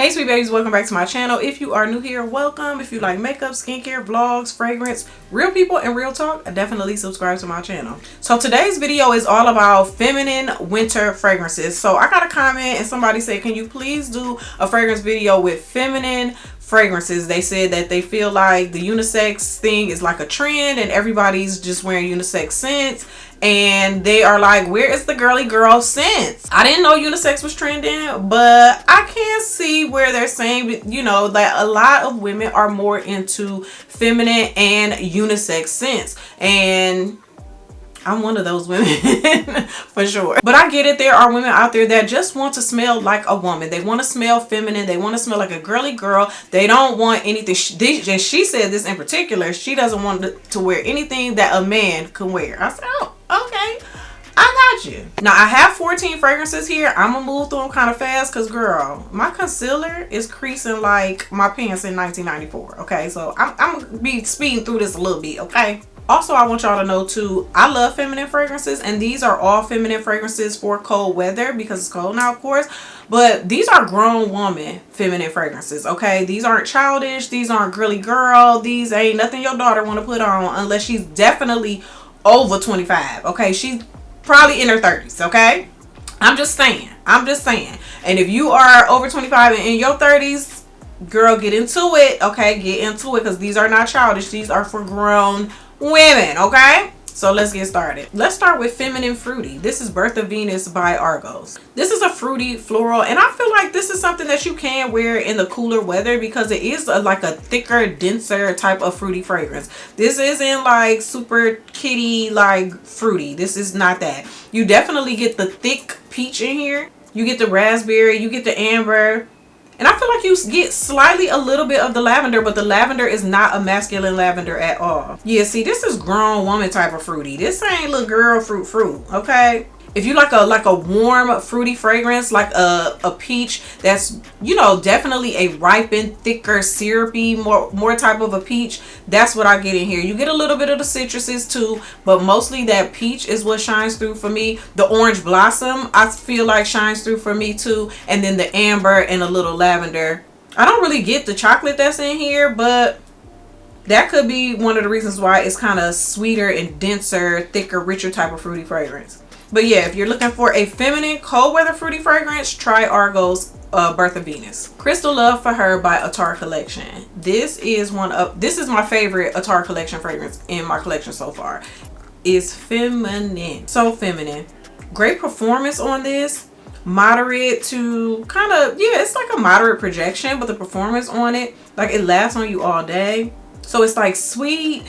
Hey sweet babies, welcome back to my channel. If you are new here, welcome. If you like makeup, skincare, vlogs, fragrance, real people and real talk, definitely subscribe to my channel. So today's video is all about feminine winter fragrances. So I got a comment and somebody said, can you please do a fragrance video with feminine fragrances? They said that they feel like the unisex thing is like a trend and everybody's just wearing unisex scents, and they are like, where is the girly girl scents? I didn't know unisex was trending, but I can see where they're saying, you know, that a lot of women are more into feminine and unisex scents, and I'm one of those women for sure. But I get it. There are women out there that just want to smell like a woman. They want to smell feminine. They want to smell like a girly girl. They don't want anything. And she said this in particular. She doesn't want to wear anything that a man can wear. I said, oh, okay. I got you. Now, I have 14 fragrances here. I'm going to move through them kind of fast because, girl, my concealer is creasing like my pants in 1994. Okay, so I'm going to be speeding through this a little bit, okay? Also, I want y'all to know too, I love feminine fragrances, and these are all feminine fragrances for cold weather because it's cold now, of course. But these are grown woman feminine fragrances, okay? These aren't childish. These aren't girly girl. These ain't nothing your daughter want to put on unless she's definitely over 25, okay? She's probably in her 30s, okay? I'm just saying. And if you are over 25 and in your 30s, girl, get into it, okay? Get into it because these are not childish. These are for grown women, okay? So let's get started. Let's start with Feminine Fruity. This is Birth of Venus by Argos. This is a fruity floral, and I feel like this is something that you can wear in the cooler weather because it is like a thicker, denser type of fruity fragrance. This isn't like super kitty like fruity. This is not that. You definitely get the thick peach in here. You get the raspberry, you get the amber. And I feel like you get slightly a little bit of the lavender, but the lavender is not a masculine lavender at all. Yeah, see, this is grown woman type of fruity. This ain't little girl fruit, okay? If you like a warm fruity fragrance, like a peach that's, you know, definitely a ripened, thicker, syrupy, more type of a peach, that's what I get in here. You get a little bit of the citruses too, but mostly that peach is what shines through for me. The orange blossom, I feel like shines through for me too, and then the amber and a little lavender. I don't really get the chocolate that's in here, but that could be one of the reasons why it's kind of sweeter and denser, thicker, richer type of fruity fragrance. But yeah, if you're looking for a feminine cold weather fruity fragrance, try Argos Birth of Venus. Crystal Love for Her by Astor Collection. This is my favorite Astor Collection fragrance in my collection so far. It's feminine, so feminine. Great performance on this. Moderate to kind of, yeah, it's like a moderate projection, but the performance on it, like, it lasts on you all day. So it's like sweet,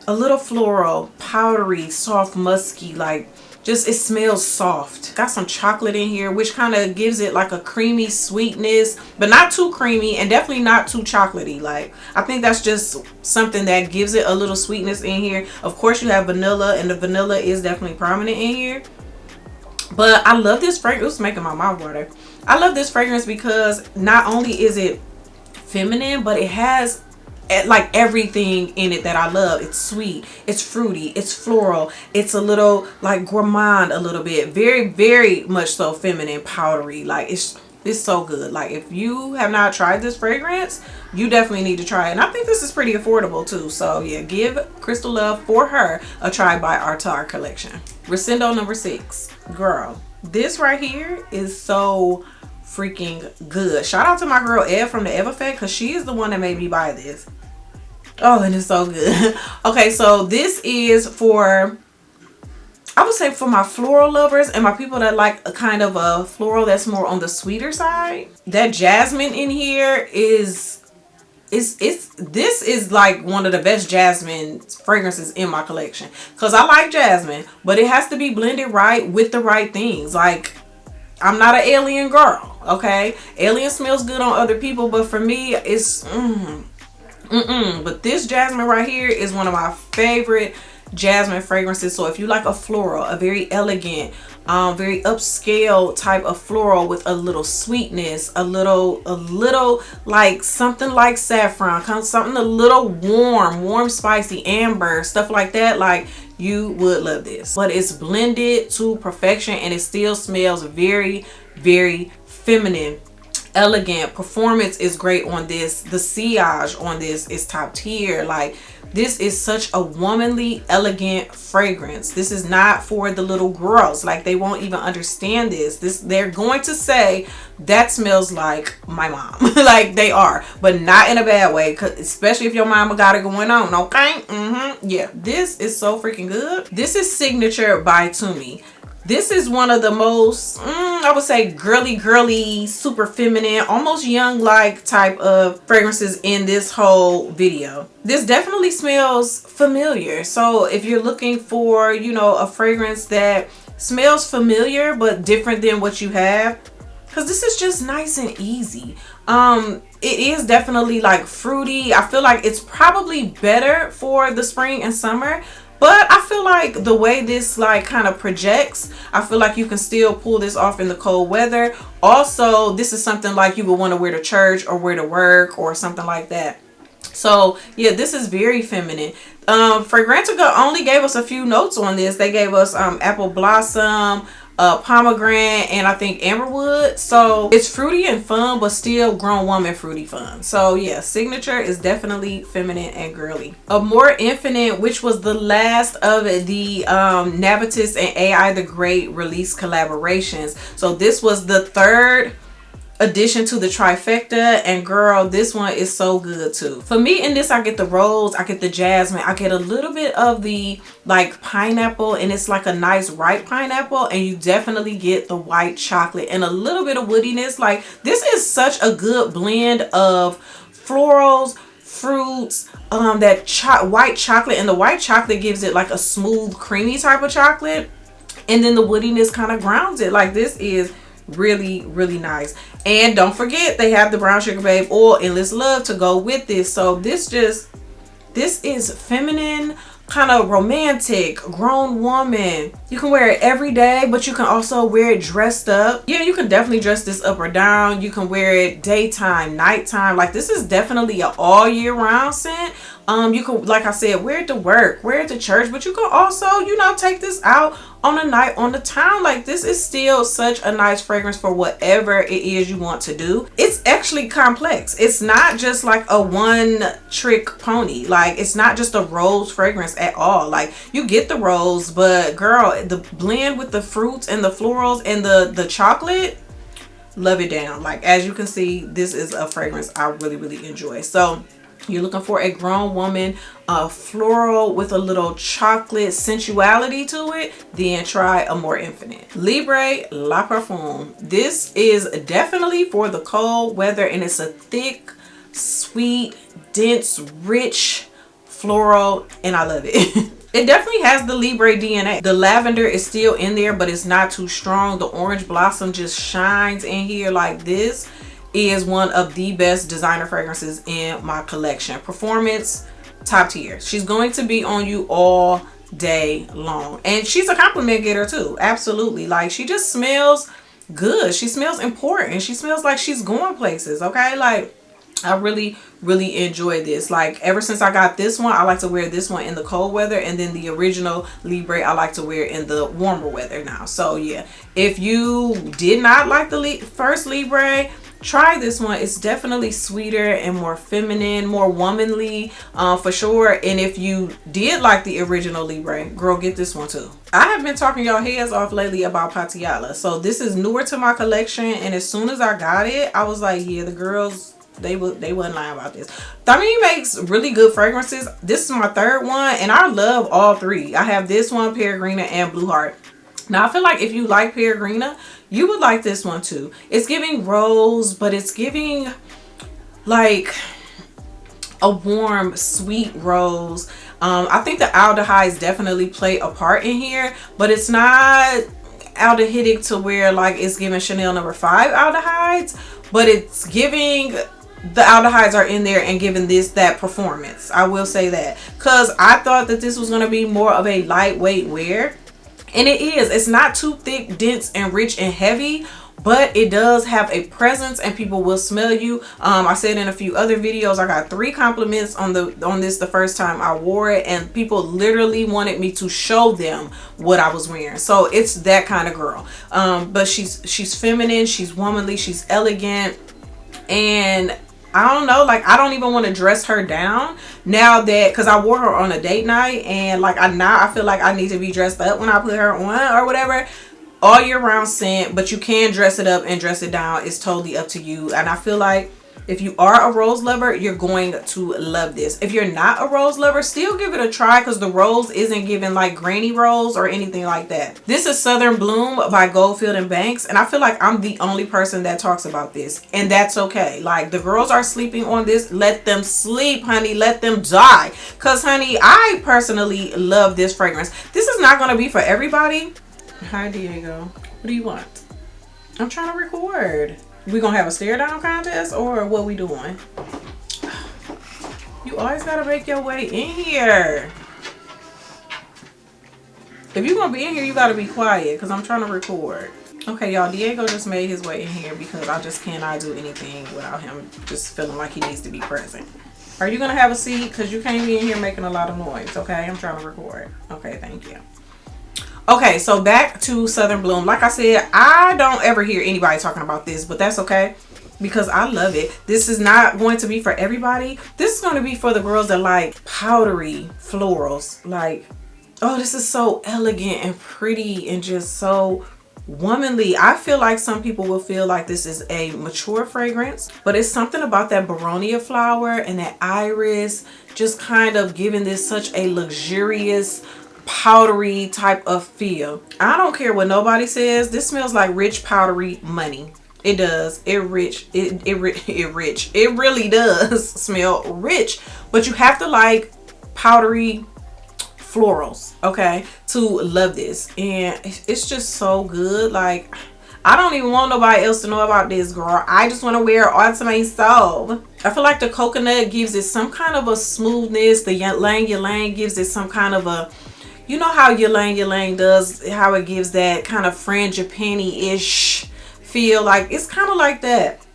a little floral, powdery, soft, musky, like, just, it smells soft. Got some chocolate in here, which kind of gives it like a creamy sweetness, but not too creamy and definitely not too chocolatey. Like, I think that's just something that gives it a little sweetness in here. Of course, you have vanilla, and the vanilla is definitely prominent in here. But I love this fragrance. It's making my mouth water. I love this fragrance because not only is it feminine, but it has like everything in it that I love. It's sweet, it's fruity, it's floral, it's a little like gourmand a little bit, very, very much so feminine, powdery. Like, it's so good. Like, if you have not tried this fragrance, you definitely need to try it. And I think this is pretty affordable too. So yeah, give Crystal Love for Her a try by Astor Collection. Rosendo number 6. Girl, this right here is so freaking good. Shout out to my girl Ed from the Ev Effect, because she is the one that made me buy this. Oh, and it's so good. Okay, so this is for, I would say, for my floral lovers and my people that like a kind of a floral that's more on the sweeter side. That jasmine in here this is like one of the best jasmine fragrances in my collection, because I like jasmine, but it has to be blended right with the right things. Like, I'm not an alien girl, okay? Alien smells good on other people, but for me, it's but this jasmine right here is one of my favorite jasmine fragrances. So if you like a floral, a very elegant, very upscale type of floral with a little sweetness, a little like something like saffron, something a little warm, spicy, amber, stuff like that, like, you would love this. But it's blended to perfection and it still smells very, very feminine, elegant. Performance is great on this. The sillage on this is top tier. Like, this is such a womanly, elegant fragrance. This is not for the little girls. Like, they won't even understand this. They're going to say, that smells like my mom. Like, they are, but not in a bad way, especially if your mama got it going on, okay? Yeah, this is so freaking good. This is Signature by Tumi. This is one of the most, I would say, girly, super feminine, almost young-like type of fragrances in this whole video. This definitely smells familiar. So if you're looking for, you know, a fragrance that smells familiar but different than what you have, because this is just nice and easy. It is definitely like fruity. I feel like it's probably better for the spring and summer. But I feel like the way this like kind of projects, I feel like you can still pull this off in the cold weather. Also, this is something like you would want to wear to church or wear to work or something like that. So yeah, this is very feminine. Fragrantica only gave us a few notes on this. They gave us apple blossom, pomegranate, and I think amberwood. So it's fruity and fun, but still grown woman fruity fun. So yeah, Signature is definitely feminine and girly. More Infinite, which was the last of the Navitus and AI the Great release collaborations. So this was the third addition to the trifecta, and girl, this one is so good too. For me in this, I get the rose, I get the jasmine, I get a little bit of the like pineapple, and it's like a nice ripe pineapple, and you definitely get the white chocolate and a little bit of woodiness. Like, this is such a good blend of florals, fruits, that white chocolate, and the white chocolate gives it like a smooth creamy type of chocolate, and then the woodiness kind of grounds it. Like, this is really nice. And don't forget, they have the brown sugar babe oil endless love to go with this. So this is feminine, kind of romantic, grown woman. You can wear it every day, but you can also wear it dressed up. Yeah, you can definitely dress this up or down. You can wear it daytime, nighttime. Like, this is definitely an all year round scent. You can, like I said, wear it to work, wear it to church, but you can also, you know, take this out on a night on the town. Like, this is still such a nice fragrance for whatever it is you want to do. It's actually complex. It's not just like a one trick pony. Like, it's not just a rose fragrance at all. Like, you get the rose, but girl, the blend with the fruits and the florals and the chocolate, love it down. Like, as you can see, this is a fragrance I really enjoy. So you're looking for a grown woman, floral with a little chocolate sensuality to it, then try a More Infinite. Libre Le Parfum. This is definitely for the cold weather, and it's a thick, sweet, dense, rich floral, and I love it. It definitely has the Libre DNA. The lavender is still in there, but it's not too strong. The orange blossom just shines in here. Like, this is one of the best designer fragrances in my collection. Performance, top tier. She's going to be on you all day long, and she's a compliment getter too. Absolutely. Like, she just smells good. She smells important. She smells like she's going places. Okay, like, I really enjoy this. Like, ever since I got this one, I like to wear this one in the cold weather, and then the original Libre I like to wear in the warmer weather now. So yeah, if you did not like the first Libre, try this one. It's definitely sweeter and more feminine, more womanly, for sure. And if you did like the original Libre, girl, get this one too. I have been talking y'all heads off lately about Patiala. So this is newer to my collection, and as soon as I got it, I was like, yeah, the girls, they wasn't lying about this. Thameen makes really good fragrances. This is my third one, and I love all three. I have this one, Peregrina, and Blue Heart. Now, I feel like if you like Peregrina, you would like this one too. It's giving rose, but it's giving like a warm, sweet rose. I think the aldehydes definitely play a part in here, but it's not aldehydic to where like it's giving Chanel No. 5 aldehydes, but it's giving, the aldehydes are in there and giving this that performance. I will say that, because I thought that this was going to be more of a lightweight wear. And it is. It's not too thick, dense, and rich and heavy, but it does have a presence, and people will smell you. I said in a few other videos, I got 3 compliments on this the first time I wore it, and people literally wanted me to show them what I was wearing. So it's that kind of girl. But she's feminine, she's womanly, she's elegant. And I don't know, like I don't even want to dress her down now that, because I wore her on a date night, and like I feel like I need to be dressed up when I put her on or whatever. All year round scent, but you can dress it up and dress it down. It's totally up to you. And I feel like if you are a rose lover, you're going to love this. If you're not a rose lover, still give it a try, because the rose isn't giving like granny rose or anything like that. This is Southern Bloom by Goldfield and Banks, and I feel like I'm the only person that talks about this, and that's okay. Like, the girls are sleeping on this. Let them sleep, honey. Let them die, because honey, I personally love this fragrance. This is not going to be for everybody. Hi Diego, what do you want? I'm trying to record. We gonna have a stare down contest, or what we doing? You always gotta make your way in here. If you're gonna be in here, you gotta be quiet, because I'm trying to record. Okay, y'all, Diego just made his way in here because I just cannot do anything without him just feeling like he needs to be present. Are you gonna have a seat? Because you can't be in here making a lot of noise, okay? I'm trying to record. Okay, thank you. Okay, so back to Southern Bloom. Like I said, I don't ever hear anybody talking about this, but that's okay, because I love it. This is not going to be for everybody. This is going to be for the girls that like powdery florals. Like, oh, this is so elegant and pretty and just so womanly. I feel like some people will feel like this is a mature fragrance, but it's something about that Baronia flower and that iris just kind of giving this such a luxurious, powdery type of feel. I don't care what nobody says. This smells like rich powdery money. It does. It really does smell rich, but you have to like powdery florals, okay, to love this. And it's just so good. Like, I don't even want nobody else to know about this, girl. I just want to wear it onto myself. I feel like the coconut gives it some kind of a smoothness. The ylang ylang gives it some kind of a, you know how ylang ylang does, how it gives that kind of frangipani-ish feel. Like, it's kind of like that.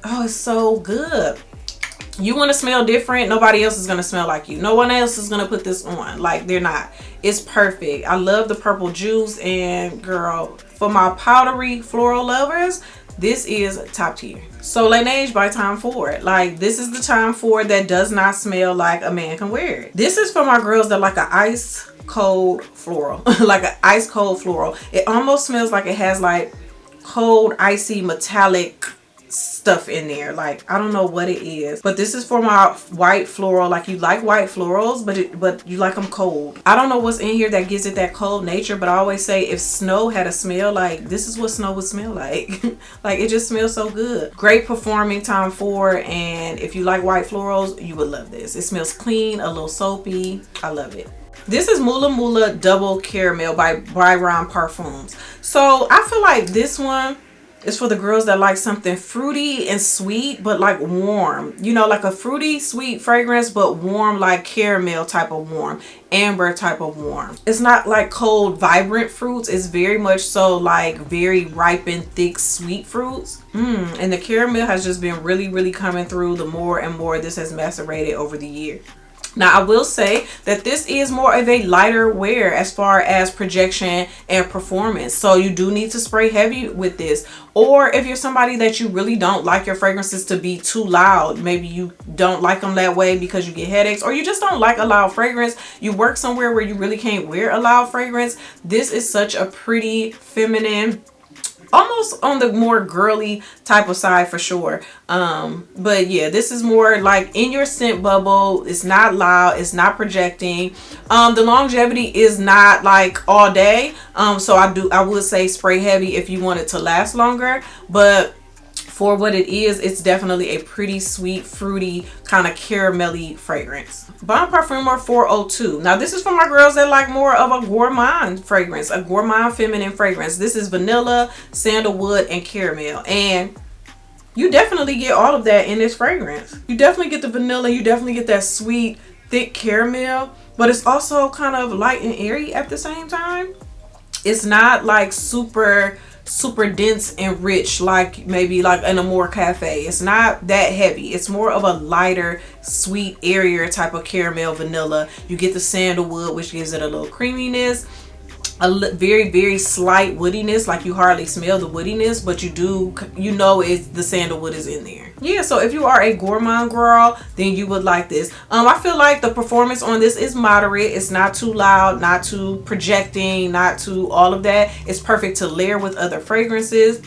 Oh, it's so good. You want to smell different, nobody else is going to smell like you. No one else is going to put this on. Like, they're not. It's perfect. I love the purple juice, and girl, for my powdery floral lovers, this is top tier. Soleil Neige by Tom Ford. Like, this is the Tom Ford that does not smell like a man can wear it. This is for my girls that like an ice cold floral. Like an ice cold floral. It almost smells like it has like cold, icy, metallic stuff in there. Like, I don't know what it is, but this is for my white floral. Like, you like white florals, but you like them cold. I don't know what's in here that gives it that cold nature, but I always say if snow had a smell, like, this is what snow would smell like. Like, it just smells so good. Great performing Tom Ford, and if you like white florals, you would love this. It smells clean, a little soapy. I love it. This is Mula Double Caramel by Bon Parfums. So I feel like this one is for the girls that like something fruity and sweet, but like warm. You know, like a fruity, sweet fragrance, but warm, like caramel type of warm, amber type of warm. It's not like cold, vibrant fruits. It's very much so like very ripened, thick, sweet fruits. And the caramel has just been really, really coming through the more and more this has macerated over the year. Now, I will say that this is more of a lighter wear as far as projection and performance. So you do need to spray heavy with this. Or if you're somebody that you really don't like your fragrances to be too loud, maybe you don't like them that way because you get headaches, or you just don't like a loud fragrance, you work somewhere where you really can't wear a loud fragrance, this is such a pretty, feminine, almost on the more girly type of side for sure. But yeah, this is more like in your scent bubble. It's not loud, it's not projecting. The longevity is not like all day, so I would say spray heavy if you want it to last longer, but for what it is, it's definitely a pretty sweet, fruity, kind of caramelly fragrance. Bon Parfumeur 402. Now, this is for my girls that like more of a gourmand fragrance, a gourmand feminine fragrance. This is vanilla, sandalwood, and caramel. And you definitely get all of that in this fragrance. You definitely get the vanilla. You definitely get that sweet, thick caramel. But it's also kind of light and airy at the same time. It's not like super dense and rich like maybe like in a more cafe. It's not that heavy. It's more of a lighter, sweet, airier type of caramel vanilla. You get the sandalwood, which gives it a little creaminess. very, very slight woodiness. Like you hardly smell the woodiness, but you know it's the sandalwood is in there. Yeah, so if you are a gourmand girl, then you would like this. I feel like the performance on this is moderate. It's not too loud, not too projecting, not too all of that. It's perfect to layer with other fragrances.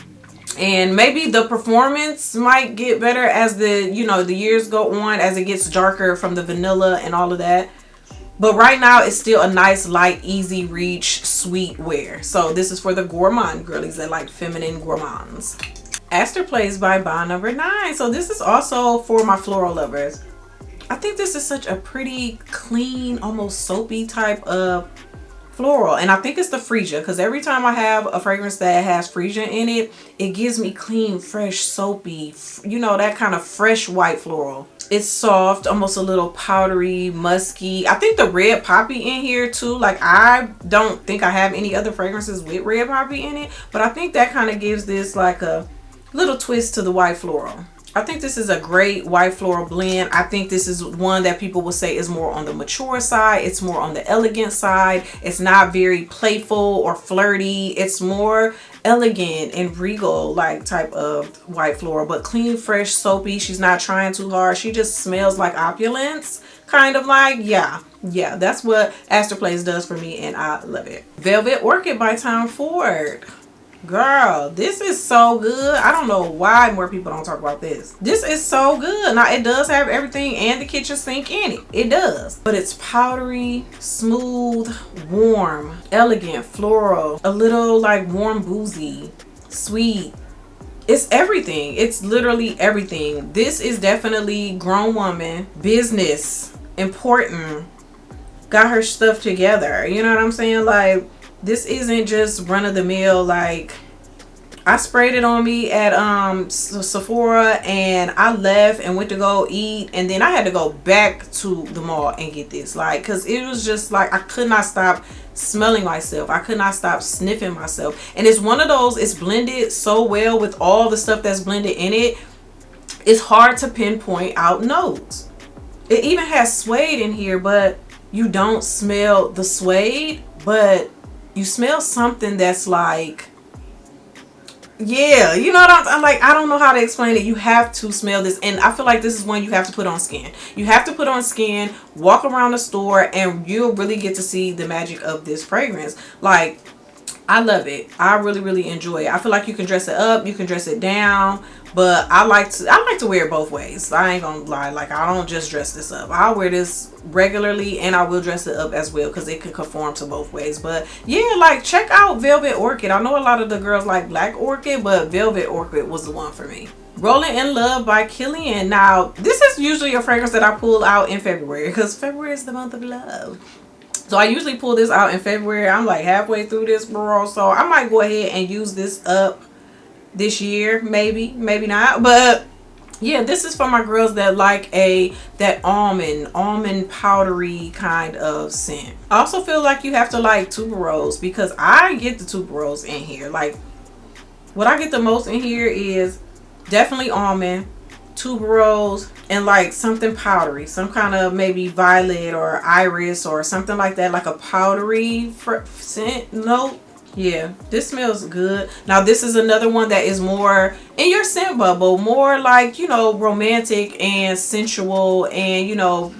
And maybe the performance might get better as the years go on, as it gets darker from the vanilla and all of that. But right now, it's still a nice, light, easy reach, sweet wear. So this is for the gourmand girlies that like feminine gourmands. Astor Plays by Bond Number 9. So this is also for my floral lovers. I think this is such a pretty, clean, almost soapy type of floral. And I think it's the freesia, because every time I have a fragrance that has freesia in it, it gives me clean, fresh, soapy, that kind of fresh white floral. It's soft, almost a little powdery, musky. I think the red poppy in here too. Like, I don't think I have any other fragrances with red poppy in it, but I think that kind of gives this like a little twist to the white floral. I think this is a great white floral blend. I think this is one that people will say is more on the mature side. It's more on the elegant side. It's not very playful or flirty. It's more elegant and regal like type of white floral, but clean, fresh, soapy. She's not trying too hard. She just smells like opulence, kind of like, yeah, that's what Astor Plays does for me, and I love it. Velvet Orchid by Tom Ford. Girl, this is so good. I don't know why more people don't talk about this. This is so good. Now, it does have everything and the kitchen sink in it. It does. But it's powdery, smooth, warm, elegant, floral, a little like warm, boozy, sweet. It's everything. It's literally everything. This is definitely grown woman, business, important, got her stuff together. You know what I'm saying? Like, this isn't just run-of-the-mill. Like, I sprayed it on me at Sephora, and I left and went to go eat, and then I had to go back to the mall and get this, like, because it was just like I could not stop smelling myself. I could not stop sniffing myself. And it's one of those, it's blended so well with all the stuff that's blended in it, it's hard to pinpoint out notes. It even has suede in here, but you don't smell the suede, but you smell something that's like, yeah, you know what I'm like, I don't know how to explain it. You have to smell this, and I feel like this is one you have to put on skin. You have to put on skin, walk around the store, and you'll really get to see the magic of this fragrance. Like, I love it. I really, really enjoy it. I feel like you can dress it up, you can dress it down, but I like to wear it both ways. I ain't gonna lie, like, I don't just dress this up. I'll wear this regularly, and I will dress it up as well, because it can conform to both ways. But yeah, like, check out Velvet Orchid. I know a lot of the girls like Black Orchid, but Velvet Orchid was the one for me. Rolling in Love by Kilian. Now, this is usually a fragrance that I pull out in February, because February is the month of love. So I usually pull this out in February. I'm like halfway through this, girl, so I might go ahead and use this up this year. Maybe not, but yeah, this is for my girls that like that almond powdery kind of scent. I also feel like you have to like tuberose, because I get the tuberose in here. Like, what I get the most in here is definitely almond, tuberose, and like something powdery, some kind of maybe violet or iris or something like that, like a powdery scent note. Yeah, this smells good. Now, this is another one that is more in your scent bubble, more like, romantic and sensual, and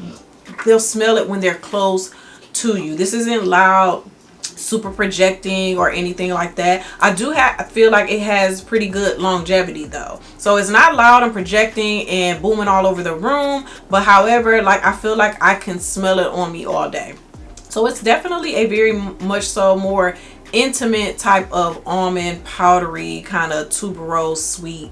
they'll smell it when they're close to you. This isn't loud, super projecting or anything like that. I feel like it has pretty good longevity though, so it's not loud and projecting and booming all over the room, but however, like, I feel like I can smell it on me all day. So it's definitely a very much so more intimate type of almond powdery kind of tuberose sweet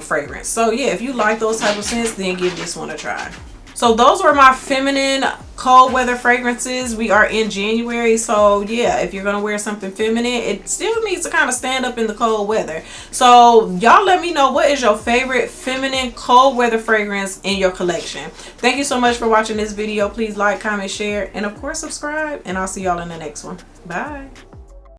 fragrance. So yeah, if you like those type of scents, then give this one a try. So those were my feminine cold weather fragrances. We are in January, so yeah, if you're gonna wear something feminine, it still needs to kind of stand up in the cold weather. So y'all let me know, what is your favorite feminine cold weather fragrance in your collection? Thank you so much for watching this video. Please like, comment, share, and of course subscribe, and I'll see y'all in the next one. Bye.